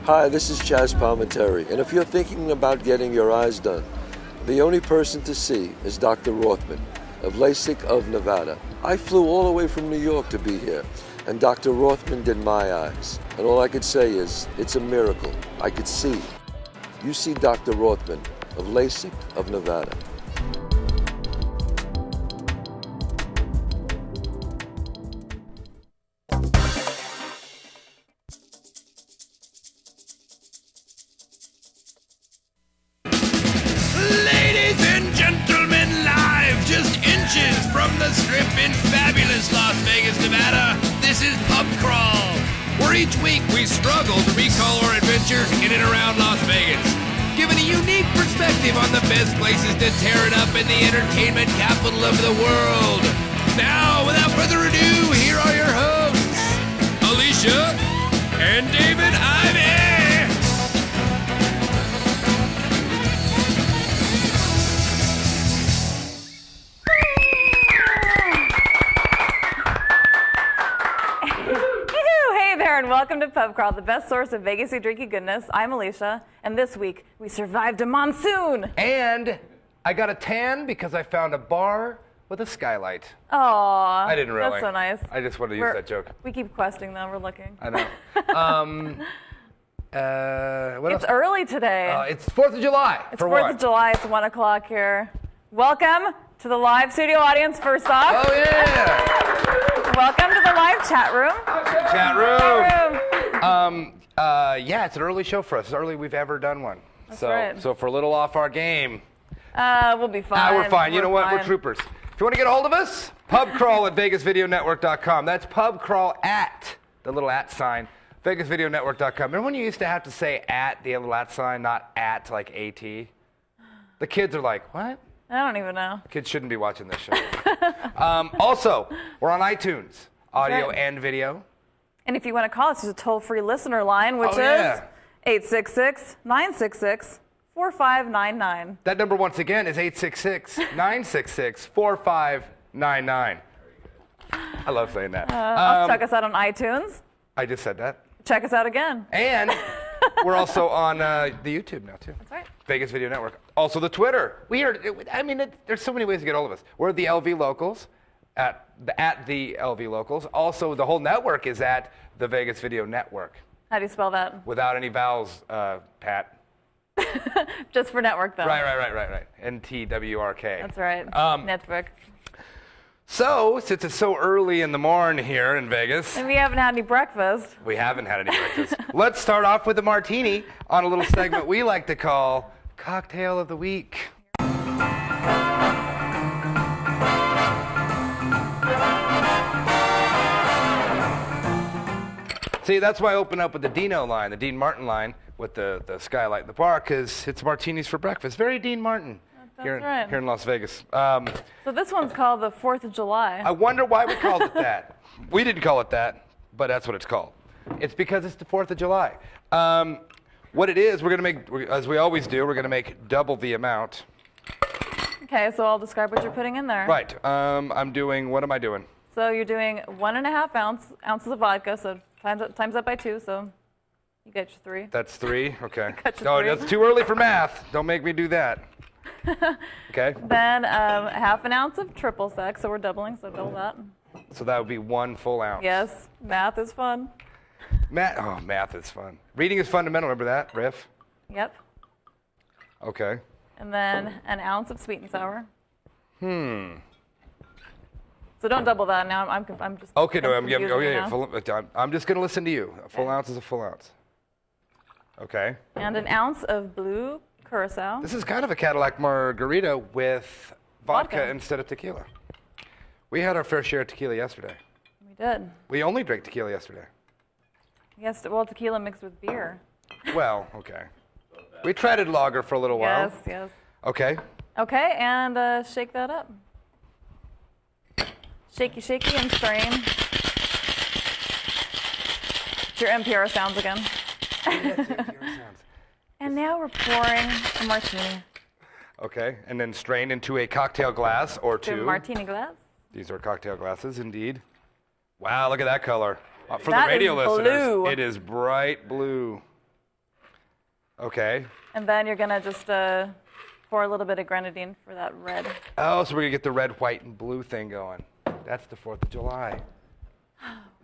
Hi, this is Chaz Palminteri, and if you're thinking about getting your eyes done, the only person to see is Dr. Rothman of LASIK of Nevada. I flew all the way from New York to be here, and Dr. Rothman did my eyes. And all I could say is, it's a miracle. I could see. You see Dr. Rothman of LASIK of Nevada. From the Strip in fabulous Las Vegas, Nevada, this is Pub Crawl, where each week we struggle to recall our adventures in and around Las Vegas, giving a unique perspective on the best places to tear it up in the entertainment capital of the world. Now, without further ado, here are your hosts, Alicia and David Ivey. And welcome to Pub Crawl, the best source of Vegas-y drinky goodness. I'm Alicia, and this week we survived a monsoon. And I got a tan because I found a bar with a skylight. Aww, I didn't really. That's so nice. I just wanted to use that joke. We keep questing though, we're looking. I know. What it's else? Early today. It's 4th of July. It's 4th of July, it's 1 o'clock here. Welcome to the live studio audience first off. Oh yeah! Welcome to the live chat room. Chat room. Yeah, it's an early show for us. It's early we've ever done one. That's right. So for a little off our game. We'll be fine. We're fine. You know what? We're troopers. If you want to get a hold of us, pubcrawl at vegasvideonetwork.com. That's pubcrawl at the little at sign, vegasvideonetwork.com. Remember when you used to have to say at the little at sign, not at like AT? The kids are like, what? I don't even know. Kids shouldn't be watching this show. Also, we're on iTunes, audio and video. And if you want to call us, there's a toll-free listener line, which is 866-966-4599. That number, once again, is 866-966-4599. I love saying that. Check us out on iTunes. I just said that. Check us out again. And we're also on the YouTube now, too. That's right. Vegas Video Network. Also the Twitter. There's so many ways to get hold of us. We're the LV Locals, at the LV Locals. Also, the whole network is at the Vegas Video Network. How do you spell that? Without any vowels, Pat. Just for network, though. Right. NTWRK. That's right. Network. So, since it's so early in the morning here in Vegas. And we haven't had any breakfast. We haven't had any breakfast. Let's start off with a martini on a little segment we like to call Cocktail of the Week. See, that's why I open up with the Dino line, the Dean Martin line, with the skylight in the bar, because it's martinis for breakfast. Very Dean Martin. That's right. Here in Las Vegas. So this one's called the 4th of July. I wonder why we called it that. We didn't call it that, but that's what it's called. It's because it's the 4th of July. What it is, we're going to make, as we always do, we're going to make double the amount. Okay, so I'll describe what you're putting in there. Right. I'm doing, what am I doing? So you're doing 1.5 ounces of vodka, so times that by 2, so you get your 3. That's 3? Okay. Oh, that's too early for math. Don't make me do that. Okay. Then 1/2 ounce of triple sec, so we're doubling, so double that. So that would be 1 full ounce. Yes, math is fun. Math is fun. Reading is fundamental, remember that, Riff? Yep. Okay. And then 1 ounce of sweet and sour. So don't double that now. I'm just. Okay, no, I'm just going to listen to you. A full ounce is a full ounce. Okay. And 1 ounce of blue curacao. This is kind of a Cadillac margarita with vodka instead of tequila. We had our fair share of tequila yesterday. We did. We only drank tequila yesterday. Yes, well, tequila mixed with beer. Well, okay. We tried it lager for a little while. Yes. Okay. Okay, and shake that up. Shaky and strain. It's your NPR sounds again. And now we're pouring a martini. Okay, and then strain into a cocktail glass or two. To a martini glass. These are cocktail glasses, indeed. Wow, look at that color. For That the radio is listeners, blue. it is bright blue. Okay. And then you're going to just pour a little bit of grenadine for that red. Oh, so we're going to get the red, white, and blue thing going. That's the 4th of July.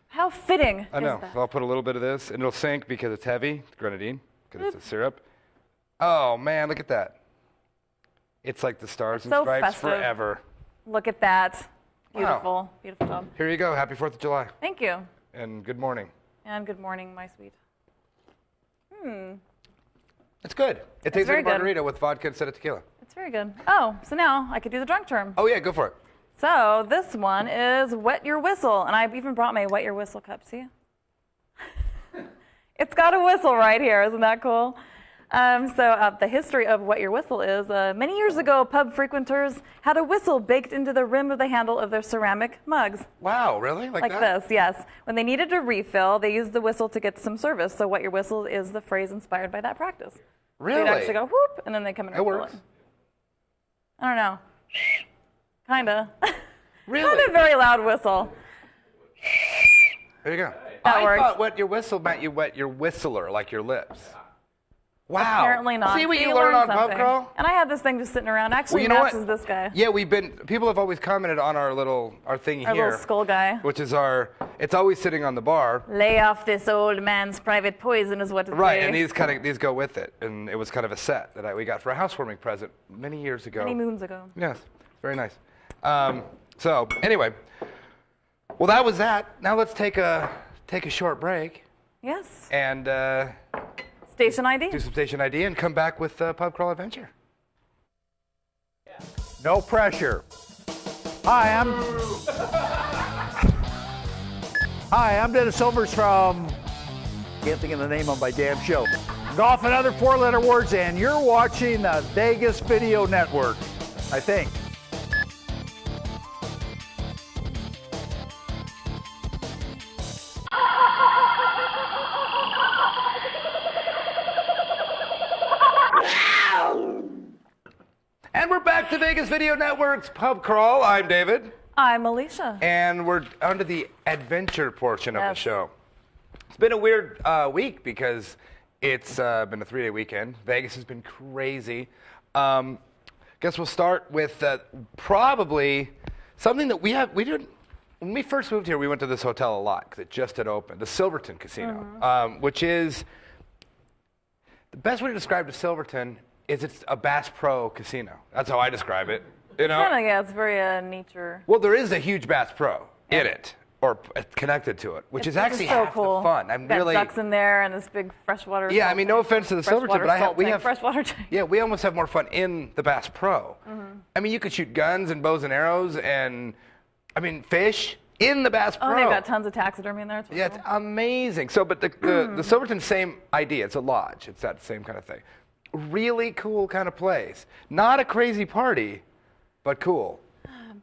How fitting. I know. Is that? So I'll put a little bit of this, and it'll sink because it's heavy, grenadine, because it's a syrup. Oh, man, look at that. It's like the stars and so stripes festive. forever. Look at that. Beautiful. Wow. Beautiful job. Here you go. Happy 4th of July. Thank you. And good morning. And good morning, my sweet. It's good. It tastes like very a good. margarita with vodka instead of tequila. It's very good. Oh, so now I could do the drunk term. Oh, yeah, go for it. So this one is wet your whistle. And I've even brought my wet your whistle cup. See? It's got a whistle right here. Isn't that cool? The history of wet your whistle is many years ago, pub frequenters had a whistle baked into the rim of the handle of their ceramic mugs. Wow, really? Like that? This, yes. When they needed a refill, they used the whistle to get some service. So wet your whistle is the phrase inspired by that practice. Really? So you'd actually go whoop, and then they come in and It refill works. it. I don't know. Kinda. Really? Not a very loud whistle. There you go. That I works. thought wet your whistle meant you wet your whistler, like your lips. Wow. Apparently not. See what So you learn on learned Pub something. Crawl? And I had this thing just sitting around. Actually, you know matches what? this guy. Yeah, people have always commented on our thingy Our here. little skull guy. Which is it's always sitting on the bar. Lay off this old man's private poison is what it's Right, and these go with it. And it was kind of a set that we got for a housewarming present many years ago. many moons ago. Yes, very nice. So anyway, well that was that. Now let's take a short break. Yes. And Station ID. do some station ID and come back with Pub Crawl Adventure. No pressure. Hi, I'm Dennis Silvers from, can't think of the name of my damn show. Golf and other 4-letter words, and you're watching the Vegas Video Network, I think. And we're back to Vegas Video Network's Pub Crawl. I'm David. I'm Alicia. And we're onto the adventure portion of the Yes. show. It's been a weird week because it's been a 3-day weekend. Vegas has been crazy. Guess we'll start with probably something that we did. When we first moved here, we went to this hotel a lot because it just had opened, the Silverton Casino, which is the best way to describe the Silverton is it's a Bass Pro casino. That's how I describe it. You know? Kind of, yeah, it's very nature. Well, there is a huge Bass Pro in it, or connected to it, which is actually so half cool. the fun. I'm Got really ducks in there and this big freshwater. Yeah, I salt mean, no tank. offense to the Silverton, Freshwater but we tank, have freshwater tank. Yeah, we almost have more fun in the Bass Pro. I mean, you could shoot guns and bows and arrows and fish in the Bass Pro. Oh, they've got tons of taxidermy in there. It's Yeah, it's cool. amazing. So, but the Silverton, same idea. It's a lodge. It's that same kind of thing. Really cool kind of place. Not a crazy party, but cool.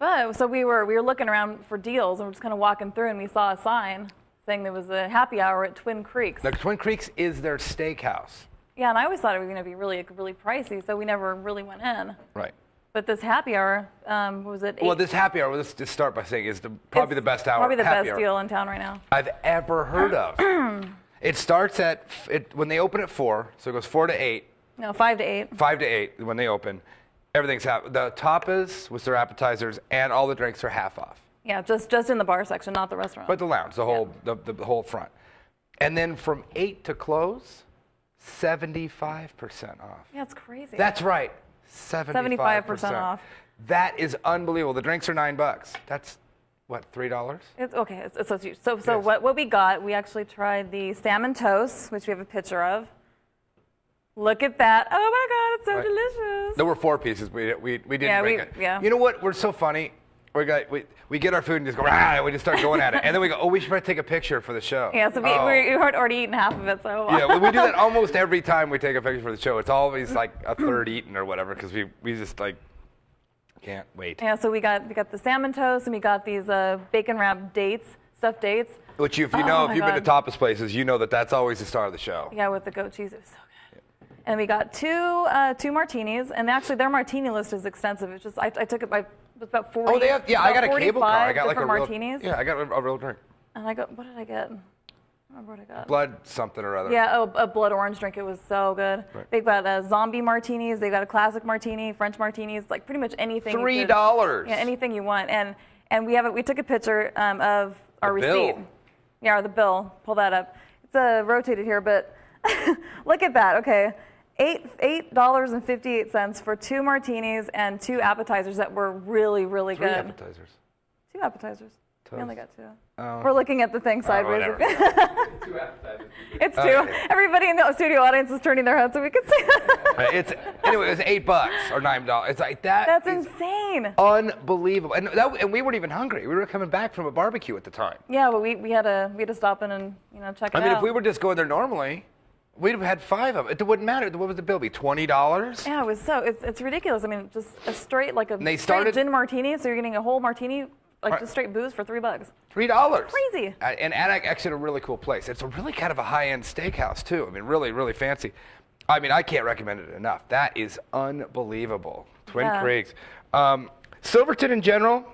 But so we were looking around for deals, and we're just kind of walking through, and we saw a sign saying there was a happy hour at Twin Creeks. Now, Twin Creeks is their steakhouse. Yeah, and I always thought it was going to be really pricey, so we never really went in. Right. But this happy hour, was it? Well, this happy hour, let's just start by saying, is probably the best hour. Probably the happy best hour deal in town right now. I've ever heard of. It starts when they open at 4, so it goes 4 to 8. No, 5 to 8. 5 to 8 when they open. Everything's half. The tapas with their appetizers and all the drinks are half off. Yeah, just in the bar section, not the restaurant. But the lounge, the whole front. And then from 8 to close, 75% off. Yeah, it's crazy. That's right. 75% off. That is unbelievable. The drinks are $9. That's what, $3? It's okay. It's so cheap. So what we got? We actually tried the salmon toast, which we have a picture of. Look at that! Oh my God, it's so delicious. There were 4 pieces. We didn't Yeah, break it. yeah. You know what? We're so funny. We get our food and just go, and we just start going at it. And then we go, we should probably take a picture for the show. Yeah, so we had already eaten half of it, so. Yeah, we do that almost every time we take a picture for the show. It's always like a third eaten or whatever because we just can't wait. Yeah, so we got the salmon toast and we got these bacon wrapped stuffed dates. Which if my you've been to God. tapas places, you know that's always the star of the show. Yeah, with the goat cheese, it was so good. And we got two martinis, and actually their martini list is extensive. It's just I took it by about 40. Oh, I got a cable car. I got like a different real martinis. Yeah, I got a real drink. And I go, what did I get? remember what I got. Blood something or other. Yeah, a blood orange drink. It was so good. Right. They've got zombie martinis. They've got a classic martini, French martinis, like pretty much anything. $3. Yeah, anything you want. And we took a picture of our The receipt. bill. Yeah, the bill. Pull that up. It's rotated here, but look at that. Okay. $8.58 for 2 martinis and 2 appetizers that were really, really 3 good. appetizers. 2 appetizers. We Toast. only got 2. Oh. We're looking at the thing sideways. whatever. 2 appetizers. It's 2. Okay. Everybody in the studio audience is turning their heads so we can see. Anyway, it was $8 or $9. It's like that. That's is insane. unbelievable. And we weren't even hungry. We were coming back from a barbecue at the time. Yeah, but we had to stop in and check it out. I mean, if we were just going there normally, we'd have had 5 of them. It wouldn't matter. What would the bill be? $20? Yeah, it was it's ridiculous. I mean, just a straight started- gin martini, so you're getting a whole martini, just straight booze for $3. $3. Crazy. And actually a really cool place. It's a really kind of a high-end steakhouse, too. I mean, really, really fancy. I mean, I can't recommend it enough. That is unbelievable. Twin Creeks. Silverton in general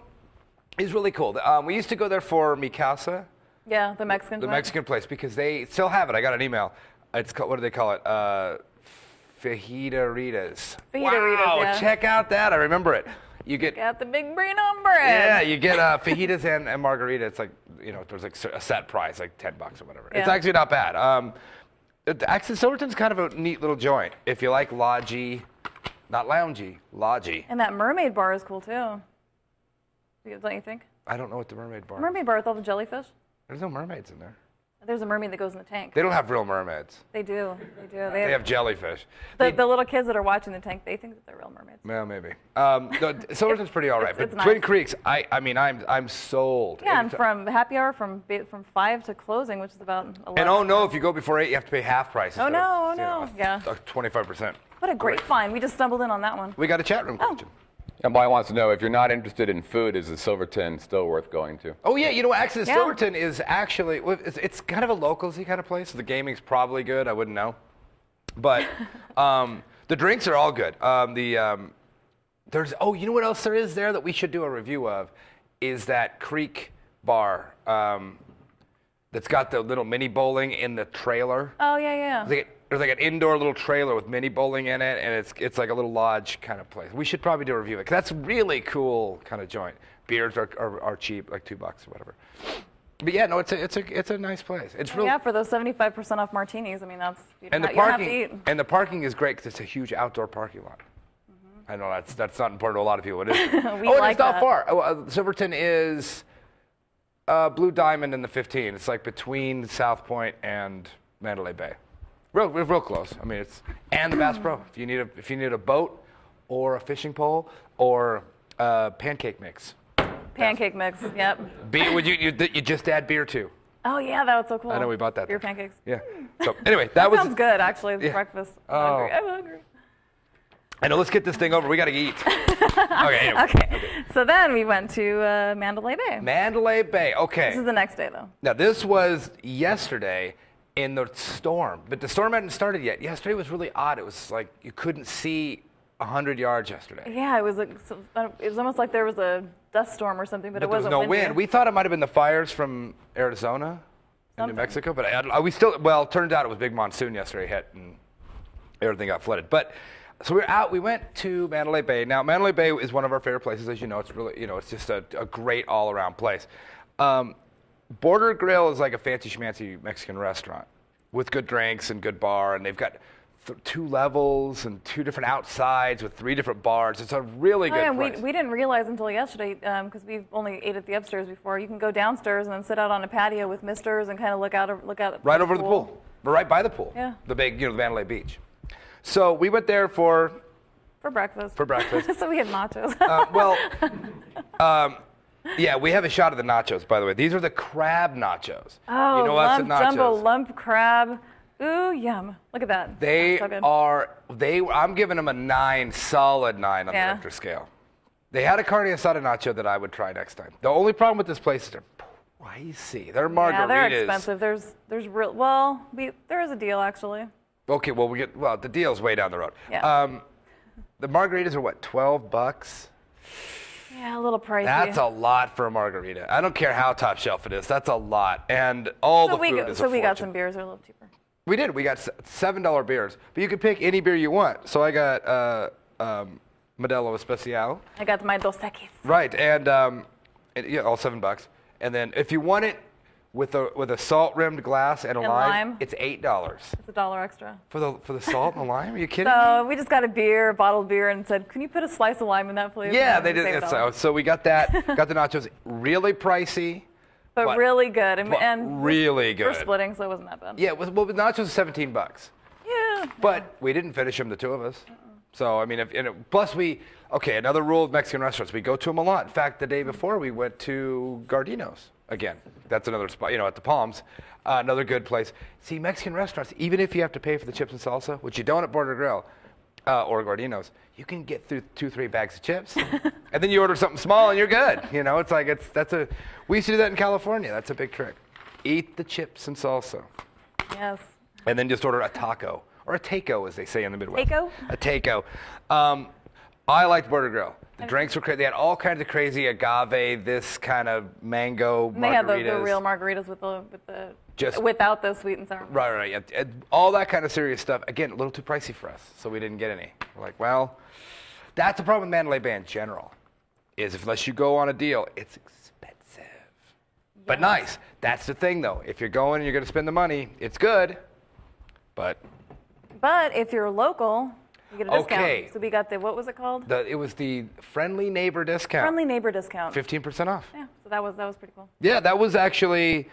is really cool. We used to go there for mi casa, Yeah, the Mexican. the joint. Mexican place, because they still have it. I got an email. It's called, what do they call it? Fajitaritas. Fajitaritas, Wow, yeah. check out that. I remember it. You get Got the big brain on bread. Yeah, you get fajitas and margarita. It's like, there's like a set price, like $10 or whatever. It's Yeah. actually not bad. Actually, Silverton's kind of a neat little joint. If you like lodgy, not loungy, lodgy. And that Mermaid Bar is cool too. Don't you think? I don't know what the Mermaid Bar is. Mermaid Bar with all the jellyfish. There's no mermaids in there. There's a mermaid that goes in the tank. They don't have real mermaids. They do. They have jellyfish. The little kids that are watching the tank, they think that they're real mermaids. Well, maybe. Silverton's pretty all right. It's But nice. Twin Creeks, I mean, I'm sold. Yeah, and from happy hour from 5 to closing, which is about 11. And oh no, if you go before 8, you have to pay half price. Oh, instead of, no. Yeah. 25%. What a great find. We just stumbled in on that one. We got a chat room question. And Boy wants to know, if you're not interested in food, is the Silverton still worth going to? Oh yeah, actually, Yeah. Silverton is actually it's kind of a localsy kind of place. The gaming's probably good. I wouldn't know, but the drinks are all good. There's you know what else there is there that we should do a review of, is that Creek Bar that's got the little mini bowling in the trailer. Oh, yeah. There's like an indoor little trailer with mini bowling in it, and it's like a little lodge kind of place. We should probably do a review of it, 'cause that's really cool kind of joint. Beers are cheap, like $2 or whatever. But yeah, no, it's a nice place. It's really Yeah, for those 75% off martinis, I mean, that's, you and the don't have to eat. parking and the parking is great because it's a huge outdoor parking lot. I know that's not important to a lot of people. It is. We and like it's not that. far. Silverton is Blue Diamond in the 15. It's like between South Point and Mandalay Bay. Real close. I mean, and the Bass Pro. If you need a boat or a fishing pole or pancake mix. Pancake mix, yep. Beer, would you just add beer too? Oh, yeah, that was so cool. I know we bought that. Beer there. pancakes. Yeah. So anyway, that was. Sounds good, actually, Yeah. breakfast. Oh. I'm hungry. I know. Let's get this thing over. We got to eat. Okay. Anyway. Okay, so then we went to Mandalay Bay. Mandalay Bay. Okay. This is the next day, though. Now this was yesterday in the storm, but the storm hadn't started yet. Yesterday was really odd. It was like you couldn't see 100 yards yesterday. Yeah, it was almost like there was a dust storm or something, but it There was wasn't no windy. wind. We thought it might have been the fires from Arizona and New Mexico, but it turns out it was big monsoon yesterday hit and everything got flooded. But so we were out. We went to Mandalay Bay. Now Mandalay Bay is one of our favorite places, as you know. It's really, it's just a great all-around place. Border Grill is like a fancy schmancy Mexican restaurant with good drinks and good bar, and they've got 2 levels and 2 different outsides with 3 different bars. It's a really good place. We didn't realize until yesterday, because we only ate at the upstairs before. You can go downstairs and then sit out on a patio with misters and kind of look out Right over the pool. We're right by the pool. Yeah. The big, the Mandalay Beach. So we went there for breakfast. So we had nachos. Yeah, we have a shot of the nachos, by the way. These are the crab nachos. Oh, you know what's lump the nachos? jumbo lump crab. Ooh, yum. Look at that. They That's so good. are, I'm giving them a solid 9 on the Yeah. Richter scale. They had a carne asada nacho that I would try next time. The only problem with this place is they're pricey. Their margaritas. Yeah, they're expensive. There's real, there is a deal, actually. Okay, well, the deal's way down the road. Yeah. The margaritas are what, $12? Yeah, a little pricey. That's a lot for a margarita. I don't care how top shelf it is. That's a lot. And all the food is a So we got fortune. some beers that are a little cheaper. We did. We got $7 beers. But you can pick any beer you want. So I got Modelo Especial. I got my Dos Equis. Right. And yeah, all $7. And then if you want it with a salt-rimmed glass and a lime, it's $8. It's $1 extra. For the salt and the lime? Are you kidding me? So we just got a bottled beer, and said, "Can you put a slice of lime in that, please?" Yeah, And they did. saved So we got that. Got the nachos. Really pricey. but really good. And really good. We're splitting, so it wasn't that bad. Yeah, with nachos was $17. Yeah. But we didn't finish them, the two of us. So, I mean, plus another rule of Mexican restaurants, we go to them a lot. In fact, the day before, we went to Gardino's again. That's another spot, at the Palms, another good place. See, Mexican restaurants, even if you have to pay for the chips and salsa, which you don't at Border Grill or Gardino's, you can get through 2-3 bags of chips, and then you order something small and you're good. It's like we used to do that in California. That's a big trick. Eat the chips and salsa. Yes. And then just order a taco. Or a taco, as they say in the Midwest. Taco? A taco. I liked Border Grill. The drinks were crazy. They had all kinds of crazy agave, this kind of mango margaritas. They had the real margaritas without the sweet and sour. Right. Yeah. All that kind of serious stuff. Again, a little too pricey for us, so we didn't get any. We're like, well, that's the problem with Mandalay Bay in general, is unless you go on a deal, it's expensive. But nice. That's the thing, though. If you're going and you're going to spend the money, it's good, but if you're local, you get a discount. Okay. So we got what was it called? It was the Friendly Neighbor discount. Friendly Neighbor discount. 15% off. Yeah, so that was pretty cool. Yeah, that was actually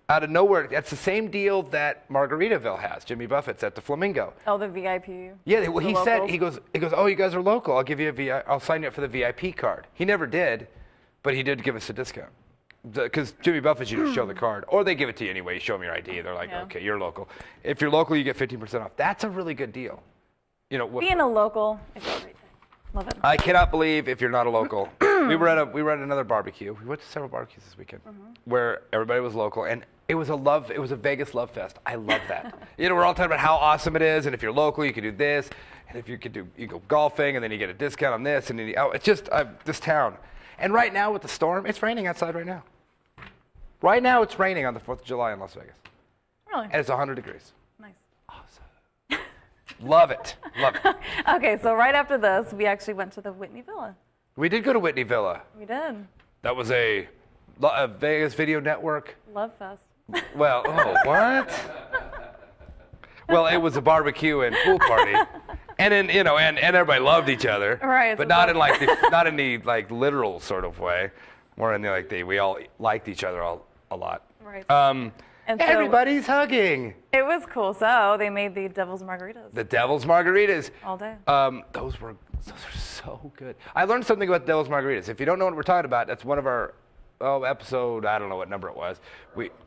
out of nowhere. That's the same deal that Margaritaville has. Jimmy Buffett's at the Flamingo. Oh, the VIP. Yeah, he said, he goes, oh, you guys are local. I'll sign you up for the VIP card. He never did, but he did give us a discount. Because Jimmy Buffett, you just show the card, or they give it to you anyway. You show them your ID. They're like, okay, you're local. If you're local, you get 15% off. That's a really good deal. Being a local, it's a great thing. Love it. I cannot believe if you're not a local. we were at another barbecue. We went to several barbecues this weekend where everybody was local, and it was a Vegas love fest. I love that. We're all talking about how awesome it is, and if you're local, you can do this, and if you go golfing, and then you get a discount on this, and then it's just this town. And right now with the storm, it's raining outside right now. Right now, it's raining on the 4th of July in Las Vegas. Really? And it's 100 degrees. Nice. Awesome. Love it. Okay, so right after this, we actually went to the Whitney Villa. We did go to Whitney Villa. We did. That was a Vegas Video Network. Love fest. Well, what? Well, it was a barbecue and pool party. And then, and everybody loved each other. Right. But not in the literal sort of way. More in the we all liked each other a lot. Right. And so everybody's hugging. It was cool. So they made the Devil's Margaritas. The Devil's Margaritas. All day. Those are so good. I learned something about Devil's Margaritas. If you don't know what we're talking about, that's one of our episode. I don't know what number it was.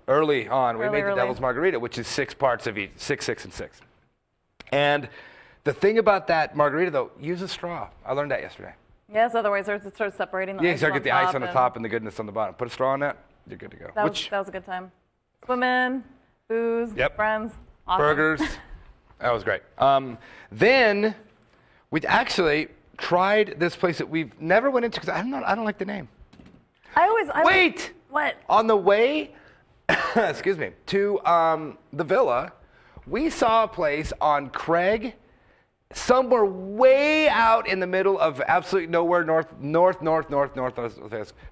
Early on we made the Devil's Margarita, which is 6 parts of each, 6, 6, and 6. And the thing about that margarita, though, use a straw. I learned that yesterday. Yes, otherwise it starts separating the ice. You start to get the ice on the top and the goodness on the bottom. Put a straw on that, you're good to go. That was a good time. Swimming, booze, friends, awesome. Burgers. That was great. Then we actually tried this place that we've never went into because I don't like the name. Wait! What? On the way, excuse me, to the villa, we saw a place on Craig, somewhere way out in the middle of absolutely nowhere, north,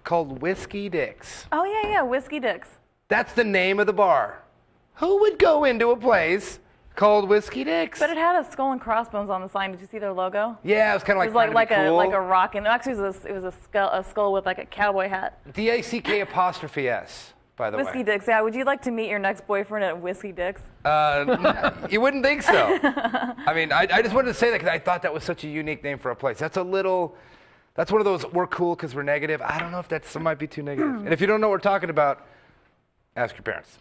called Whiskey Dick's. Oh, yeah, Whiskey Dick's. That's the name of the bar. Who would go into a place called Whiskey Dick's? But it had a skull and crossbones on the sign. Did you see their logo? Yeah, it was kind of like cool. like a rock, and actually it was a skull with like a cowboy hat. DACK''S. By the way. Whiskey Dick's, yeah. Would you like to meet your next boyfriend at Whiskey Dick's? You wouldn't think so. I mean, I just wanted to say that because I thought that was such a unique name for a place. That's one of those, we're cool because we're negative. I don't know if that might be too negative. And if you don't know what we're talking about, ask your parents.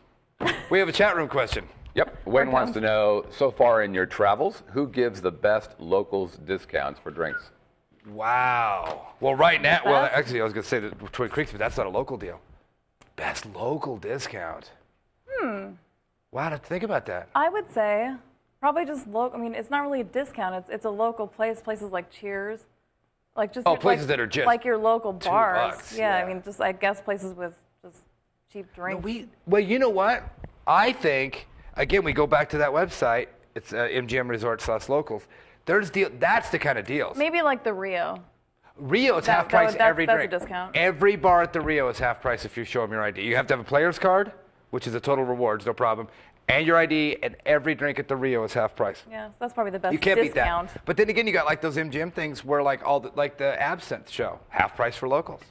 We have a chat room question. Yep. Wayne wants to know, so far in your travels, who gives the best locals discounts for drinks? Wow. Well, right now, actually, I was going to say that Twin Creeks, but that's not a local deal. Best local discount. Wow, to think about that. I would say probably just local. I mean, it's not really a discount. It's a local place. Places like Cheers. Like just places that are just like your local bars. $2, Yeah, yeah. I mean, just I guess places with just cheap drinks. Well, you know what? I think again we go back to that website. It's MGM Resorts/locals. That's the kind of deals. Maybe like the Rio. Rio is half price every drink. That's a discount. Every bar at the Rio is half price if you show them your ID. You have to have a player's card, which is a total rewards, no problem, and your ID, and every drink at the Rio is half price. Yeah, so that's probably the best You can't discount. beat that. But then again, you got like those MGM things where like like the absinthe show, half price for locals.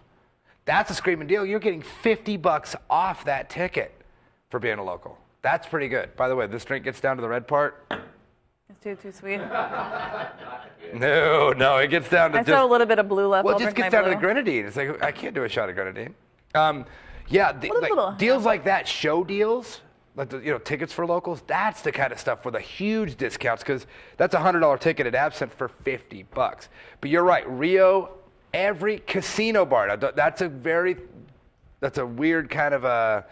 That's a screaming deal. You're getting $50 off that ticket for being a local. That's pretty good. By the way, this drink gets down to the red part. It's too sweet. No, it gets down to I still a little bit of blue left. Well, I'll it just drink gets my down to the blue. grenadine. It's like, I can't do a shot of grenadine. Deals like that, show deals, like tickets for locals, that's the kind of stuff with the huge discounts, because that's a $100 ticket at Absinthe for $50. But you're right, Rio, every casino bar, now, that's a weird kind of a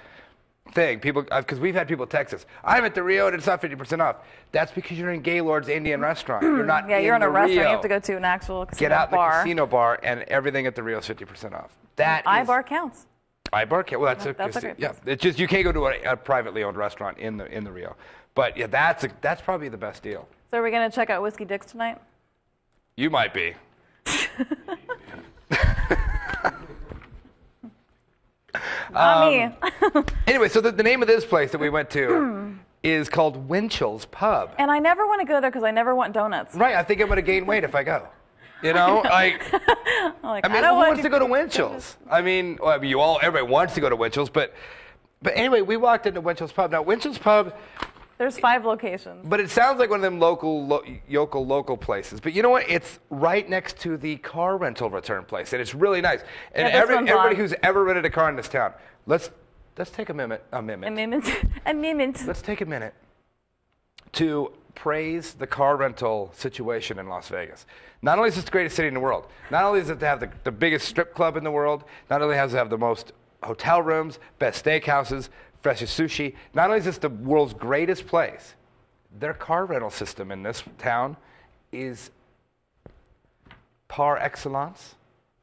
thing. People, because we've had people text us, I'm at the Rio and it's not 50% off. That's because you're in Gaylord's Indian restaurant. You're not you're in a the restaurant. Rio. You have to go to an actual casino Get out bar. the casino bar, and everything at the Rio is 50% off. That iBar counts. iBar, well, that's a great yeah. place. It's just you can't go to a privately owned restaurant in the Rio, but yeah, that's probably the best deal. So are we gonna check out Whiskey Dick's tonight? You might be. Not me. Anyway, so the name of this place that we went to is called Winchell's Pub. And I never want to go there because I never want donuts. Right, I think I'm gonna gain weight if I go. You know, Like, I mean, who wants to go to Winchell's? I mean, everybody wants to go to Winchell's, but anyway, we walked into Winchell's Pub. Now, Winchell's Pub, There's 5 locations. but it sounds like one of them local places. But you know what? It's right next to the car rental return place, and it's really nice. And Yeah, this one's everybody on. who's ever rented a car in this town, let's take a minute. Amendment. Let's take a minute to praise the car rental situation in Las Vegas. Not only is this the greatest city in the world, not only does it have the biggest strip club in the world, not only does it have the most hotel rooms, best steakhouses, freshest sushi, not only is this the world's greatest place, their car rental system in this town is par excellence.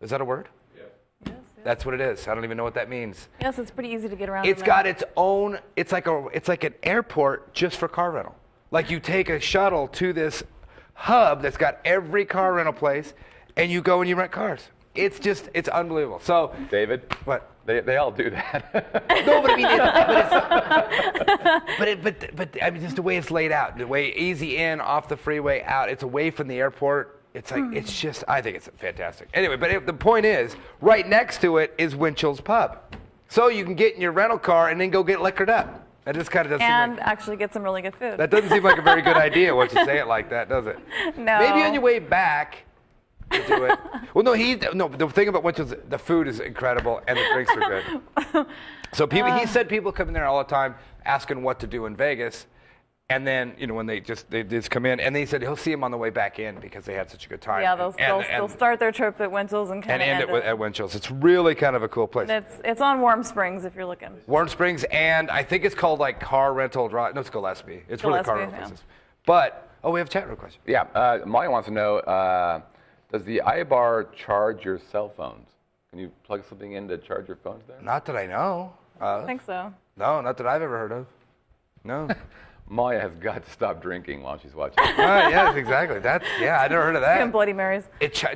Is that a word? Yes. That's what it is. I don't even know what that means. Yes, it's pretty easy to get around. It's got its own. It's like an airport just for car rental. Like you take a shuttle to this hub that's got every car rental place, and you go and you rent cars. It's unbelievable. So, David, what? They all do that. No, but I mean, just the way it's laid out, the way easy in, off the freeway, out. It's away from the airport. It's like I think it's fantastic. Anyway, but the point is, right next to it is Winchell's Pub, so you can get in your rental car and then go get liquored up. That just kind of doesn't. And actually get some really good food. That doesn't seem like a very good idea once you say it like that, does it? No. Maybe on your way back, you do it. Well, no. The thing about Winchell's, the food is incredible and the drinks are good. So he said people come in there all the time asking what to do in Vegas, and then when they just come in, and then he said he'll see them on the way back in because they had such a good time. Yeah, they'll start their trip at Winchell's and kind of end it at Winchell's. It's really kind of a cool place. It's on Warm Springs if you're looking. Warm Springs, and I think it's called like Car Rental Drive. No, it's Gillespie. It's really car rental yeah. places. But we have a chat room question. Yeah, Molly wants to know, does the iBar charge your cell phones? Can you plug something in to charge your phones there? Not that I know. I think so. No, not that I've ever heard of. No. Maya has got to stop drinking while she's watching. Yes, exactly. I never heard of that. Doing Bloody Marys.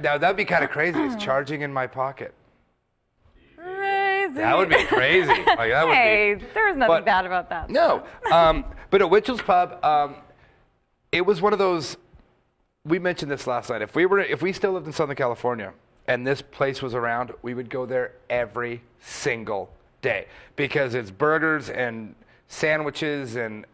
Now that'd be kind of crazy. It's charging in my pocket. Crazy. That would be crazy. Like, that would be. There's nothing bad about that. No. But at Winchell's Pub, it was one of those. We mentioned this last night. If we still lived in Southern California and this place was around, we would go there every single day because it's burgers and sandwiches and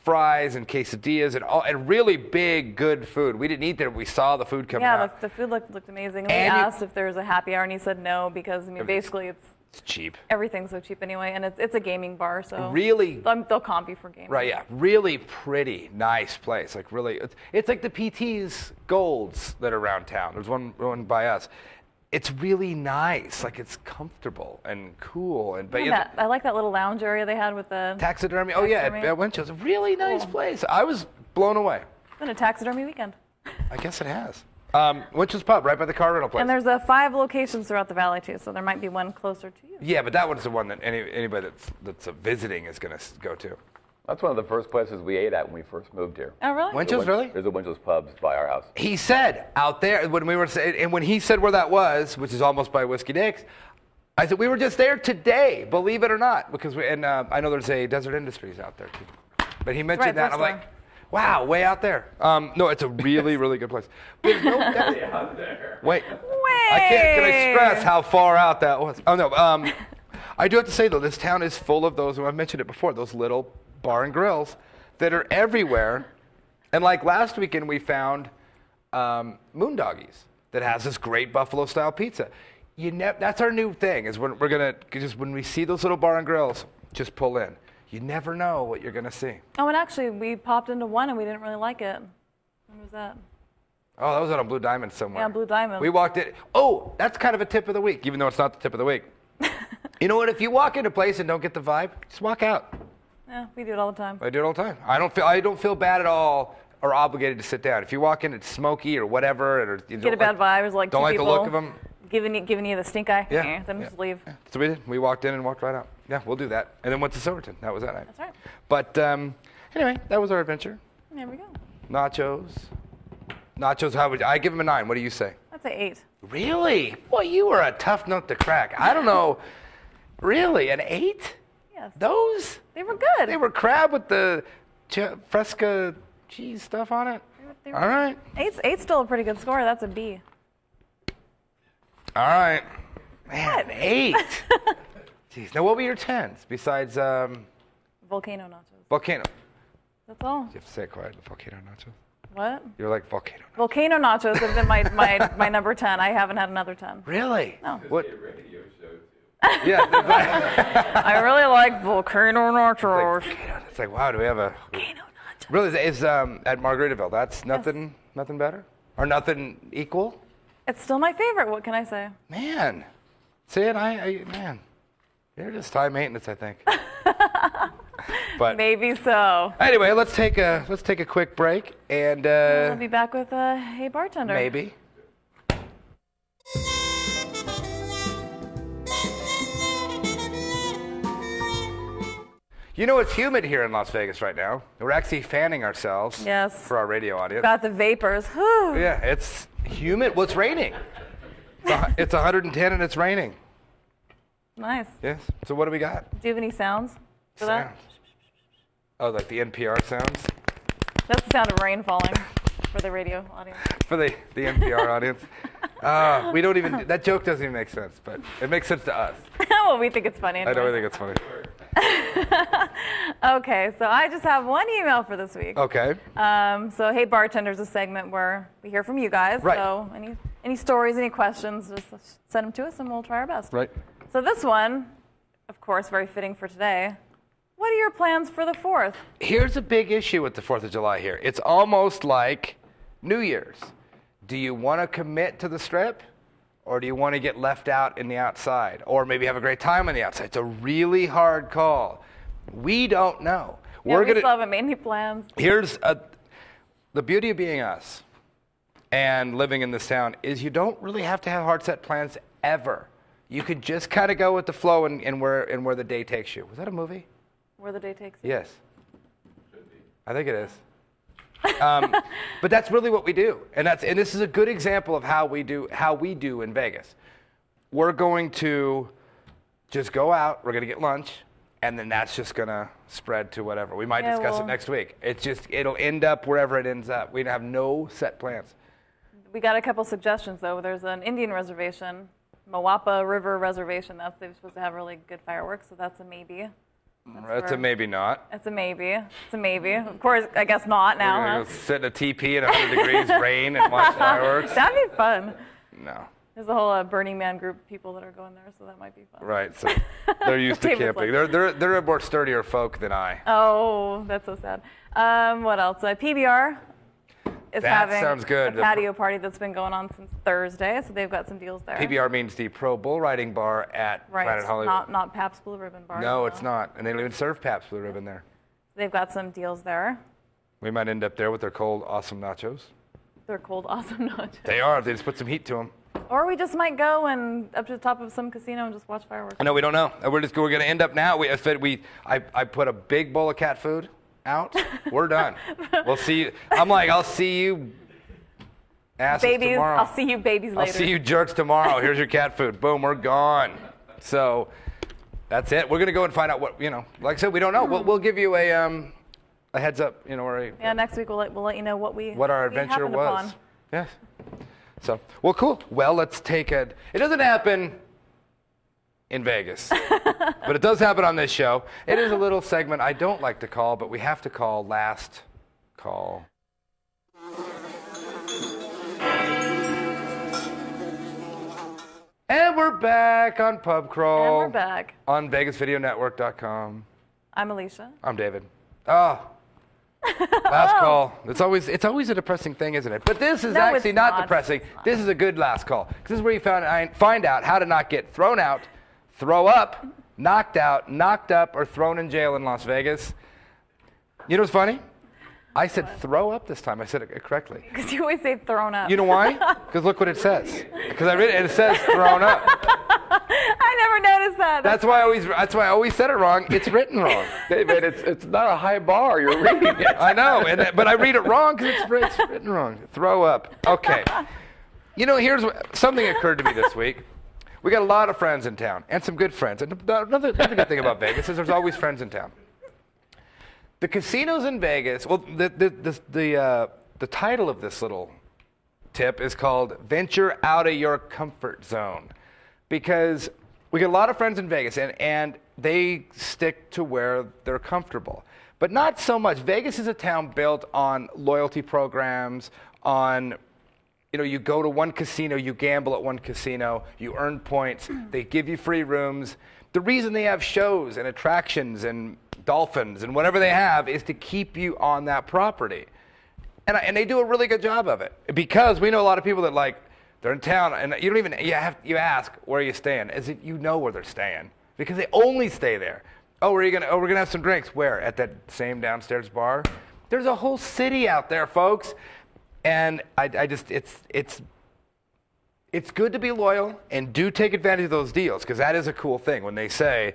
fries and quesadillas and really big, good food. We didn't eat there, but we saw the food coming out. Yeah, the food looked amazing. And we asked if there was a happy hour, and he said no because basically it's cheap. Everything's so cheap anyway, and it's a gaming bar, so really they'll comp you for gaming. Right, yeah, really pretty, nice place. Like really, it's like the PT's Golds that are around town. There's one by us. It's really nice. Like it's comfortable and cool. I like that little lounge area they had with the taxidermy. Oh yeah, at Winchell's, a really nice place. I was blown away. It's been a taxidermy weekend. I guess it has. Winchell's Pub, right by the car rental place. And there's 5 locations throughout the valley, too, so there might be one closer to you. Yeah, but that one's the one that anybody that's visiting is going to go to. That's one of the first places we ate at when we first moved here. Oh, really? Winchell's, really? There's a Winchell's Pubs by our house. He said out there, when we were and when he said where that was, which is almost by Whiskey Dick's, I said, we were just there today, believe it or not, because I know there's a Desert Industries out there, too. But he mentioned that, and I'm like, wow, way out there. No, it's a really, really good place. There's no out there. Wait. Can I stress how far out that was? Oh, no. I do have to say, though, this town is full of those, and I've mentioned it before, those little bar and grills that are everywhere. And like last weekend, we found Moondoggies that has this great buffalo-style pizza. That's our new thing, is when we're going to, just when we see those little bar and grills, just pull in. You never know what you're going to see. Oh, and actually, we popped into one and we didn't really like it. When was that? Oh, that was on Blue Diamond somewhere. Yeah, Blue Diamond. We walked in. Oh, that's kind of a tip of the week, even though it's not the tip of the week. You know what? If you walk into a place and don't get the vibe, just walk out. Yeah, we do it all the time. I do it all the time. I don't feel bad at all or obligated to sit down. If you walk in, it's smoky or whatever, or you get a bad vibe. It's like don't like the look of them. Giving you the stink eye. Yeah. Then just leave. Yeah. So we did. We walked in and walked right out. Yeah, we'll do that. And then went to Silverton. That was that night. That's right. But anyway, that was our adventure. There we go. Nachos, how would I give him a 9? What do you say? I'd say 8. Really? Boy, you were a tough nut to crack. I don't know. Really, an 8? Yes. Those? They were good. They were crab with the fresca cheese stuff on it? They were All right. 8's still a pretty good score. That's a B. All right. Man, 8. Jeez. Now, what were your 10s besides Volcano nachos. volcano? That's all. You have to say it quiet. Volcano nachos. What? You're like volcano. Volcano nachos have been my number 10. I haven't had another 10. Really? No. What? Yeah. I really like volcano nachos. It's like, wow, do we have a Volcano nachos. Really is at Margaritaville? That's nothing better or nothing equal? It's still my favorite. What can I say? Man, see it? Man, you're just high maintenance, I think. But Maybe so. anyway, let's take a quick break and We'll be back with Hey Bartender. maybe. You know, it's humid here in Las Vegas right now. We're actually fanning ourselves. Yes. For our radio audience. Got the vapors. Whew. Yeah, it's humid. Well, it's raining. It's 110 and it's raining. Nice. Yes. So what do we got? Do you have any sounds for that? Sounds. Oh, like the NPR sounds? That's the sound of rain falling for the radio audience. For the NPR audience. We don't even, that joke doesn't even make sense, but it makes sense to us. Well, we think it's funny. I know we think it's funny. Okay, so I just have one email for this week. Okay. So Hey Bartender's a segment where we hear from you guys. Right. So any stories, any questions, just send them to us and we'll try our best. Right. So this one, of course, very fitting for today. What are your plans for the 4th? Here's a big issue with the 4th of July here. It's almost like New Year's. Do you want to commit to the Strip? Or do you want to get left out in the outside? Or maybe have a great time on the outside? It's a really hard call. We don't know. Yeah, we still haven't made any plans. Here's the beauty of being us and living in this town is you don't really have to have hard set plans ever. You could just kind of go with the flow and where the day takes you. Was that a movie? Where the day takes you? Yes. I think it is. But that's really what we do, and this is a good example of how we do in Vegas. We're going to just go out. We're going to get lunch, and then that's just going to spread to whatever. We might discuss it next week. It'll end up wherever it ends up. We have no set plans. We got a couple suggestions though. There's an Indian reservation, Moapa River Reservation. They're supposed to have really good fireworks, so that's a maybe. That's a maybe not. It's a maybe. It's a maybe. Of course, I guess not now. We're going to go sit in a teepee in 100 degrees rain and watch fireworks. That'd be fun. No. There's a whole Burning Man group of people that are going there, so that might be fun. Right. So they're used to camping. They're a more sturdier folk than I. Oh, that's so sad. What else? PBR is having sounds good. a patio party that's been going on since Thursday, so they've got some deals there. PBR means the Pro Bull Riding Bar at Planet Hollywood. Not Pabst Blue Ribbon Bar. No, it's not. And they don't even serve Pabst Blue Ribbon there. They've got some deals there. We might end up there with their cold, awesome nachos. They're cold, awesome nachos. They are. They just put some heat to them. Or we just might go and up to the top of some casino and just watch fireworks. No, we don't know. We're going to end up now. I put a big bowl of cat food out. We're done. We'll see you. I'll see you asses babies, tomorrow. I'll see you babies later. I'll see you jerks tomorrow. Here's your cat food. Boom, we're gone. So that's it. We're going to go and find out what, like I said, we don't know. We'll give you a heads up, or next week we'll let you know what our adventure was. Upon. Yes. So, well, cool. Well, let's take it. It doesn't happen in Vegas, but it does happen on this show. It is a little segment I don't like to call, but we have to call Last Call. And we're back on Pub Crawl. And we're back. On VegasVideoNetwork.com. I'm Alicia. I'm David. Oh. Last call. It's always a depressing thing, isn't it? But this is actually not depressing. This is a good last call. This is where you find out how to not get thrown out, throw up, knocked out, knocked up, or thrown in jail in Las Vegas. You know what's funny? I said throw up this time. I said it correctly. Because you always say thrown up. You know why? Because look what it says. Because I read it and it says thrown up. I never noticed that. That's why I always said it wrong. It's written wrong. David, it's not a high bar. You're reading it. I know, but I read it wrong because it's written wrong. Throw up. Okay. Here's something occurred to me this week. We got a lot of friends in town and some good friends. And another good thing about Vegas is there's always friends in town. The casinos in Vegas. Well, the title of this little tip is called "Venture Out of Your Comfort Zone," because we get a lot of friends in Vegas, and they stick to where they're comfortable. But not so much. Vegas is a town built on loyalty programs, on, you go to one casino, you gamble at one casino, you earn points, they give you free rooms. The reason they have shows and attractions and dolphins and whatever they have is to keep you on that property. And they do a really good job of it. Because we know a lot of people that, they're in town, and you don't even, you ask, where are you staying? As if you know where they're staying. Because they only stay there. Oh, where are you going to? Oh, we're going to have some drinks. Where? At that same downstairs bar? There's a whole city out there, folks. And it's good to be loyal and do take advantage of those deals, because that is a cool thing when they say,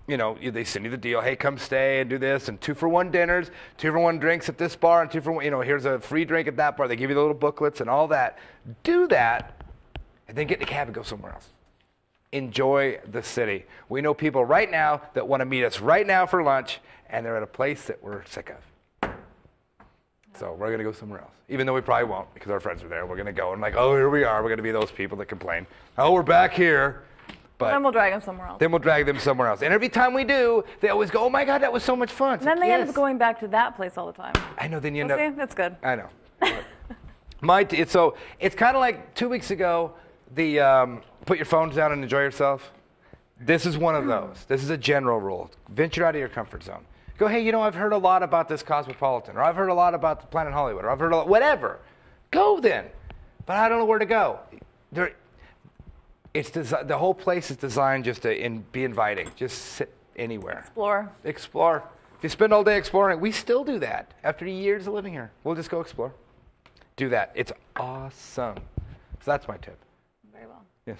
they send you the deal, hey, come stay and do this, and 2-for-1 dinners, 2-for-1 drinks at this bar, and 2-for-1, here's a free drink at that bar. They give you the little booklets and all that. Do that, and then get in the cab and go somewhere else. Enjoy the city. We know people right now that want to meet us right now for lunch, and they're at a place that we're sick of. So we're going to go somewhere else, even though we probably won't, because our friends are there. We're going to go and here we are. We're going to be those people that complain. Oh, we're back here. But then we'll drag them somewhere else. Then we'll drag them somewhere else. And every time we do, they always go, oh, my God, that was so much fun. And then they end up going back to that place all the time. I know. Then you end See? up. That's good. I know. So it's kind of like 2 weeks ago, the put your phones down and enjoy yourself. This is one of those. This is a general rule. Venture out of your comfort zone. Go, hey, I've heard a lot about this Cosmopolitan, or I've heard a lot about the Planet Hollywood, or I've heard a lot, whatever. Go then. But I don't know where to go. The whole place is designed just to be inviting. Just sit anywhere. Explore. If you spend all day exploring, we still do that. After years of living here, we'll just go explore. Do that. It's awesome. So that's my tip. Very well. Yes.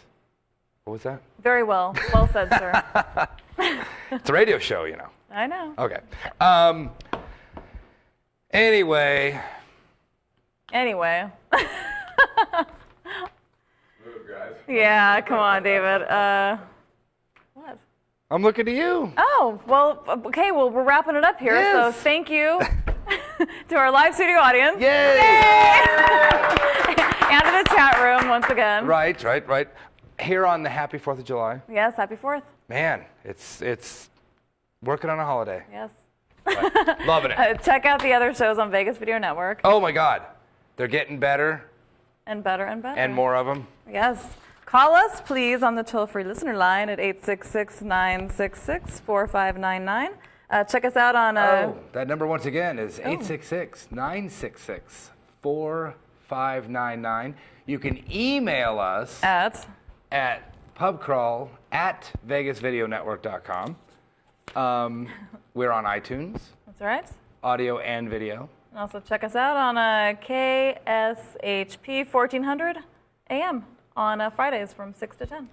What was that? Very well. Well said, sir. It's a radio show, I know. Okay. Anyway. Yeah, come on, David. What? I'm looking at you. Oh, well, okay, well, we're wrapping it up here, Yes. so thank you to our live studio audience. Yay! And to the chat room, once again. Right. Here on the happy 4th of July. Yes, happy 4th. Man, it's working on a holiday. Yes. Right. Loving it. Check out the other shows on Vegas Video Network. Oh, my God. They're getting better. And better and better. And more of them. Yes. Call us, please, on the toll-free listener line at 866-966-4599. Check us out on... that number once again is 866-966-4599. You can email us at pubcrawl@vegasvideonetwork.com. We're on iTunes. That's right. Audio and video. Also check us out on KSHP 1400 AM on Fridays from 6 to 10.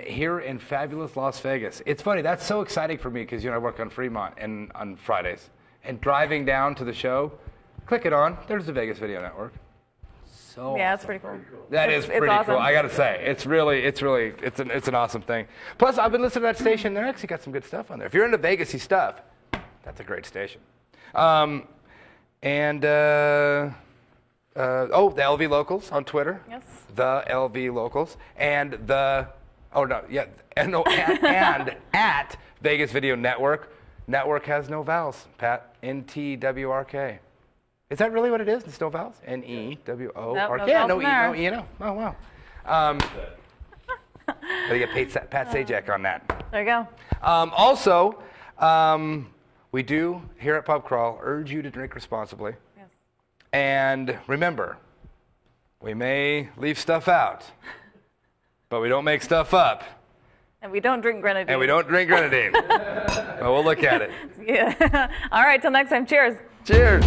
Here in fabulous Las Vegas. It's funny, that's so exciting for me because I work on Fremont and on Fridays. And driving down to the show, click it on, there's the Vegas Video Network. So yeah, awesome. it's pretty cool. That is pretty awesome. cool. I got to say, it's an awesome thing. Plus, I've been listening to that station. They're actually got some good stuff on there. If you're into Vegas-y stuff, that's a great station. The LV Locals on Twitter. Yes. The LV Locals and and at Vegas Video Network. Network has no vowels. Pat, NTWRK. Is that really what it is? It's no vowels? NEWORK. Yeah, no E. Oh, wow. Gotta get Pat Sajak on that. There you go. Also, we do, here at Pub Crawl, urge you to drink responsibly. Yes. And remember, we may leave stuff out, but we don't make stuff up. And we don't drink grenadine. But we'll look at it. Yeah. All right, till next time. Cheers. Cheers.